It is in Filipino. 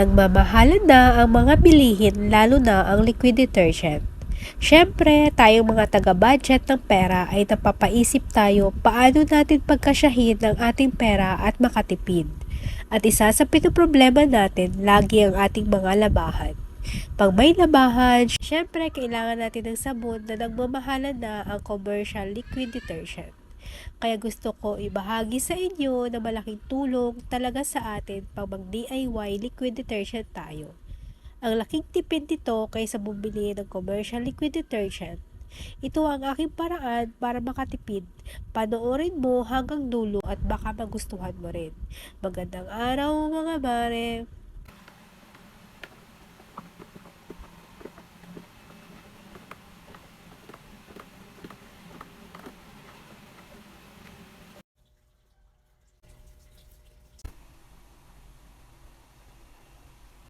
Nagmamahalan na ang mga bilihin lalo na ang liquid detergent. Siyempre, tayong mga taga-budget ng pera ay napapaisip tayo paano natin pagkasyahin ang ating pera at makatipid. At isa sa pinoproblema natin, lagi ang ating mga labahan. Pag may labahan, siyempre kailangan natin ng sabon na nagmamahalan na ang commercial liquid detergent. Kaya gusto ko ibahagi sa inyo na malaking tulong talaga sa atin pag mag-DIY liquid detergent tayo. Ang laking tipid nito kaysa bumili ng commercial liquid detergent. Ito ang aking paraan para makatipid. Panoorin mo hanggang dulo at baka magustuhan mo rin. Magandang araw mga mare!